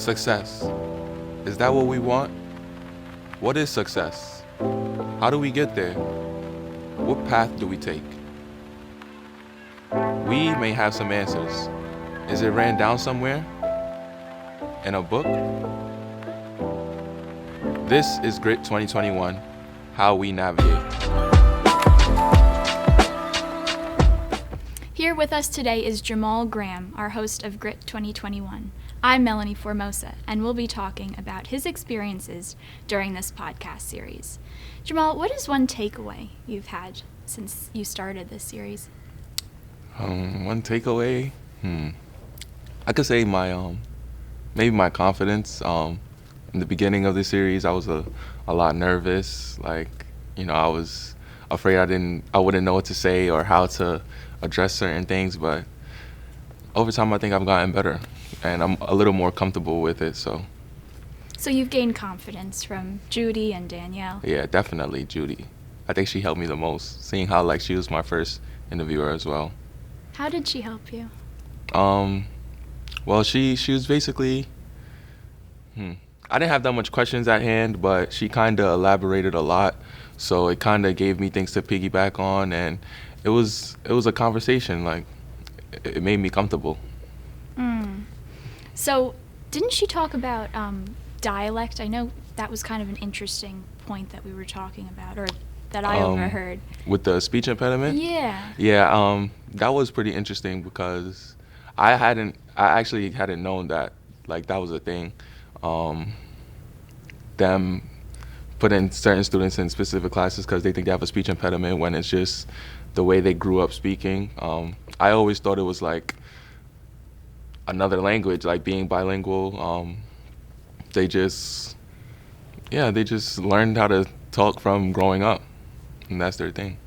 Success. Is that what we want? What is success? How do we get there? What path do we take? We may have some answers. Is it written down somewhere? In a book? This is Grit 2021, How We Navigate. Here with us today is Jamaul Graham, our host of Grit 2021. I'm Melanie Formosa, and we'll be talking about his experiences during this podcast series. Jamaul, what is one takeaway you've had since you started this series? One takeaway? I could say maybe my confidence. In the beginning of the series, I was a lot nervous. I was afraid I wouldn't know what to say or how to address certain things, but over time I think I've gotten better and I'm a little more comfortable with it. So you've gained confidence from Judy and Danielle? Yeah, definitely Judy. I think she helped me the most, seeing how she was my first interviewer as well. How did she help you? Well, she was basically I didn't have that much questions at hand, but she kind of elaborated a lot, so it kind of gave me things to piggyback on, and it was a conversation. It made me comfortable. So didn't she talk about dialect? I know that was kind of an interesting point that we were talking about, or that I overheard. With the speech impediment? Yeah. Yeah, that was pretty interesting because I actually hadn't known that that was a thing. Them putting certain students in specific classes because they think they have a speech impediment when it's just the way they grew up speaking. I always thought it was another language, being bilingual. They just learned how to talk from growing up, and that's their thing.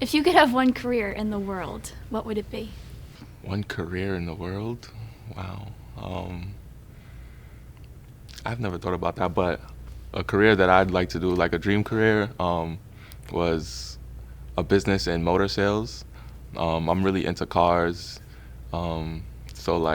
If you could have one career in the world, what would it be? One career in the world? Wow. I've never thought about that, but a career that I'd like to do, a dream career, was a business in motor sales. I'm really into cars, so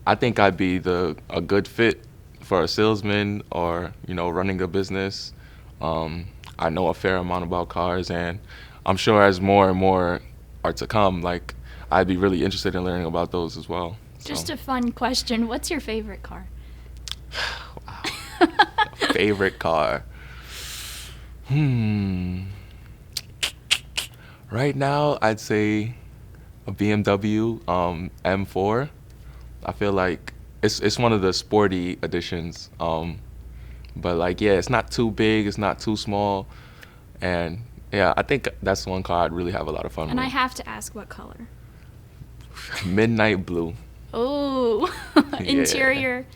I think I'd be a good fit for a salesman or running a business. I know a fair amount about cars, and I'm sure as more and more are to come, I'd be really interested in learning about those as well. Just a fun question. What's your favorite car? Wow. Favorite car? Right now, I'd say a BMW M4. I feel like it's one of the sporty editions. But it's not too big, it's not too small, and yeah, I think that's one car I'd really have a lot of fun with. And I have to ask, what color? Midnight blue. Oh, interior.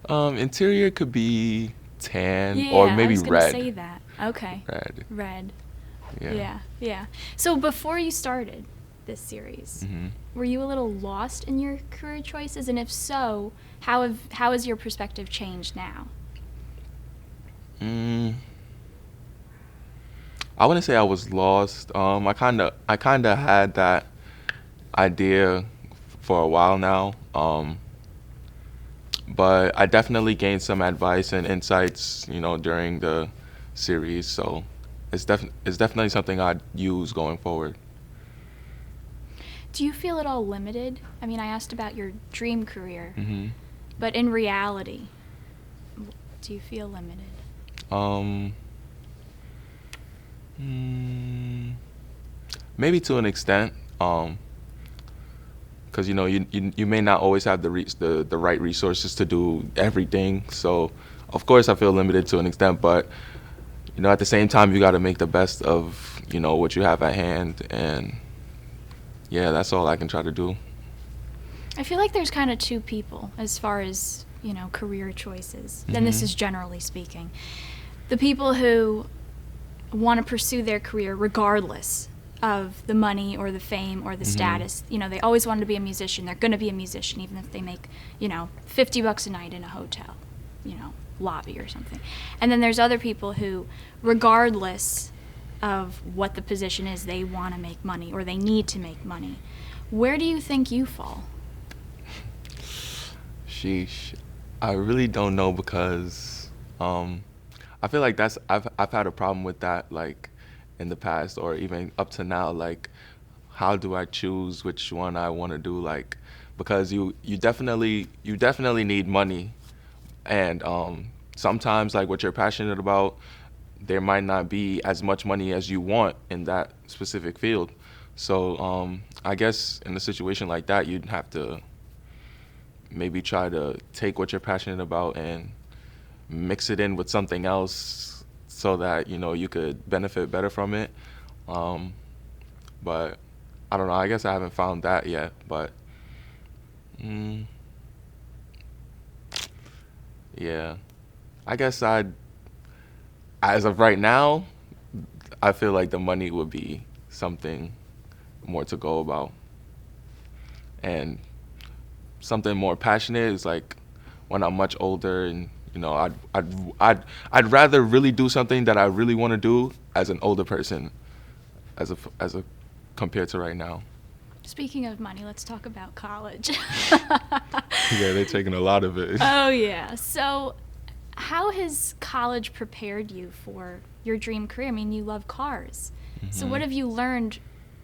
Interior could be tan or maybe I was gonna red. Say that. Okay. Red. Yeah. So before you started this series, were you a little lost in your career choices? And if so, how has your perspective changed now? I wouldn't say I was lost. I kind of had that idea for a while now. But I definitely gained some advice and insights, during the series. So it's definitely something I'd use going forward. Do you feel at all limited? I mean, I asked about your dream career, but in reality, do you feel limited? Maybe to an extent, because you may not always have the right resources to do everything. So, of course, I feel limited to an extent, but at the same time, you got to make the best of what you have at hand, and yeah, that's all I can try to do. I feel like there's kind of two people as far as career choices. And this is generally speaking. The people who want to pursue their career regardless of the money or the fame or the status. They always wanted to be a musician. They're going to be a musician even if they make, $50 a night in a hotel, lobby or something. And then there's other people who, regardless of what the position is, they want to make money or they need to make money. Where do you think you fall? Sheesh. I really don't know because um, I feel like I've had a problem with that like in the past or even up to now. Like, how do I choose which one I want to do? Like, because you definitely need money, and sometimes like what you're passionate about, there might not be as much money as you want in that specific field. So I guess in a situation like that, you'd have to maybe try to take what you're passionate about and mix it in with something else so that you could benefit better from it. Um, but I don't know. I guess I haven't found that yet. But mm, yeah, I guess as of right now, I feel like the money would be something more to go about, and something more passionate is like when I'm much older and I'd rather really do something that I really want to do as an older person as a compared to right now. Speaking of money, let's talk about college. Yeah, they're taking a lot of it. Oh, yeah. So, how has college prepared you for your dream career? I mean, you love cars. So, what have you learned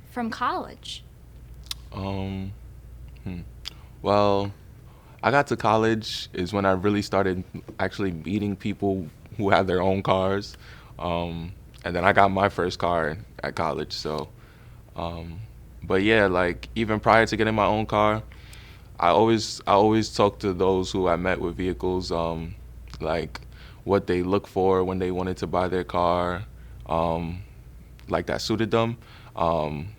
from college? Um, hmm. Well, I got to college is when I really started actually meeting people who have their own cars. And then I got my first car at college. So, um, but yeah, like even prior to getting my own car, I always talk to those who I met with vehicles, like what they look for when they wanted to buy their car, um, like that suited them. Um,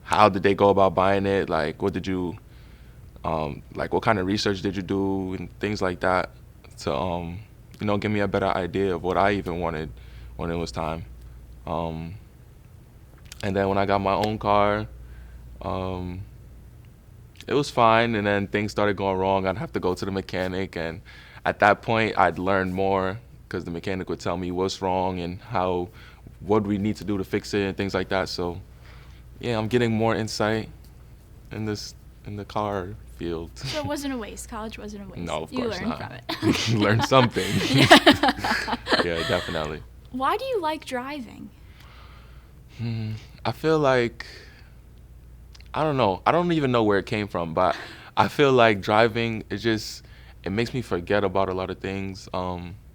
how did they go about buying it? Like, like what kind of research did you do and things like that to give me a better idea of what I even wanted when it was time. Um, and then when I got my own car, um, it was fine. And then things started going wrong. I'd have to go to the mechanic, and at that point, I'd learn more because the mechanic would tell me what's wrong and what we need to do to fix it and things like that. So yeah, I'm getting more insight in this in the car field. So, it wasn't a waste. College wasn't a waste. No, of You course learned not. from it. Learn something. Yeah. Yeah, definitely. Why do you like driving? I feel like I don't know. I don't even know where it came from, but I feel like driving it makes me forget about a lot of things.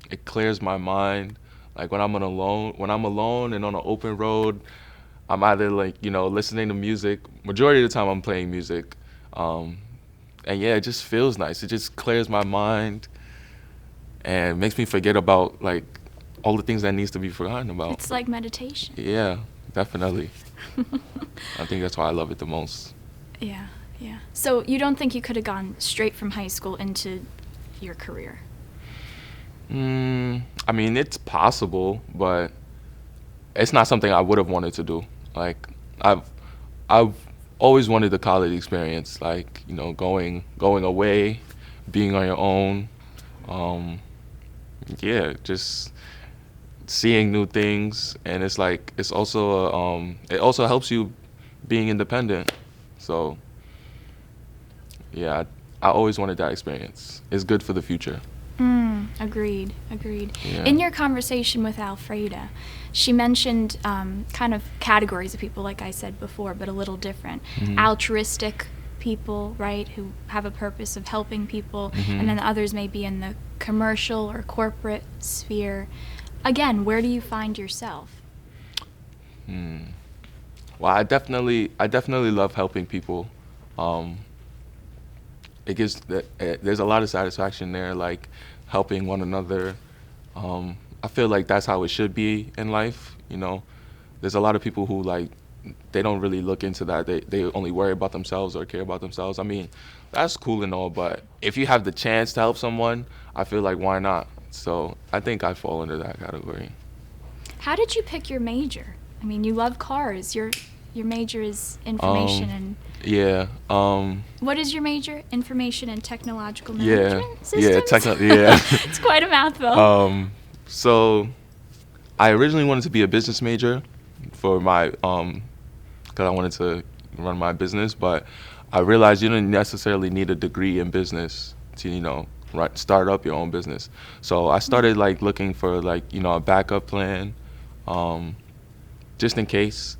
It clears my mind. Like when I'm alone and on an open road, I'm either like listening to music. Majority of the time, I'm playing music, um, and yeah, it just feels nice. It just clears my mind and makes me forget about like all the things that needs to be forgotten about. It's like meditation. Yeah, definitely. I think that's why I love it the most. Yeah, yeah. So, you don't think you could have gone straight from high school into your career? I mean, it's possible, but it's not something I would have wanted to do. Like, I've I've always wanted the college experience, like going away, being on your own. Um, yeah, just seeing new things, and it's like it also helps you being independent. So yeah, I always wanted that experience. It's good for the future. Agreed, agreed. Yeah. In your conversation with Alfreda, she mentioned kind of categories of people, like I said before, but a little different. Altruistic people, right, who have a purpose of helping people, and then others may be in the commercial or corporate sphere. Again, where do you find yourself? Well, I definitely love helping people. Um, there's a lot of satisfaction there, like helping one another. I feel like that's how it should be in life. There's a lot of people who like they don't really look into that. They only worry about themselves or care about themselves. I mean, that's cool and all, but if you have the chance to help someone, I feel like why not? So I think I fall into that category. How did you pick your major? I mean, you love cars. Your major is information and... Yeah. What is your major? Information and technological Yeah. management systems? Yeah. It's quite a mouthful. So I originally wanted to be a business major for my because I wanted to run my business, but I realized you didn't necessarily need a degree in business to start up your own business. So I started like looking for like a backup plan, um, just in case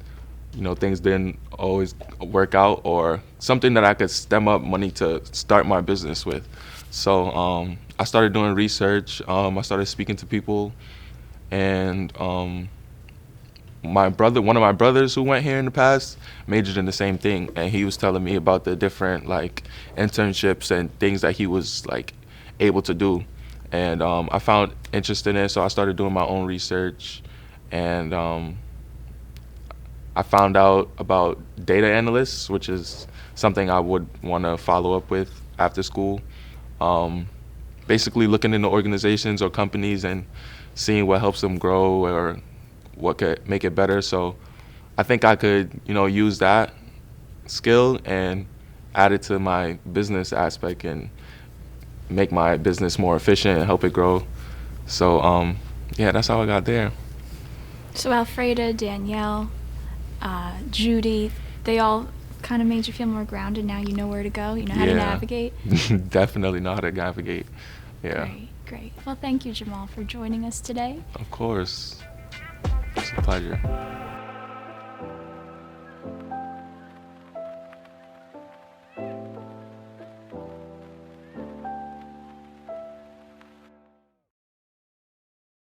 things didn't always work out, or something that I could stem up money to start my business with. So I started doing research. I started speaking to people, and one of my brothers who went here in the past, majored in the same thing, and he was telling me about the different like internships and things that he was like able to do, and I found interest in it, so I started doing my own research, and I found out about data analysts, which is something I would want to follow up with after school. Um, Basically looking into organizations or companies and seeing what helps them grow or what could make it better. So I think I could, use that skill and add it to my business aspect and make my business more efficient and help it grow. So yeah, that's how I got there. So Alfreda, Danielle, Judy, they all kind of made you feel more grounded. Now you know where to go. You know how to navigate. Definitely know how to navigate. Yeah. Great. Well, thank you, Jamaul, for joining us today. Of course. It's a pleasure.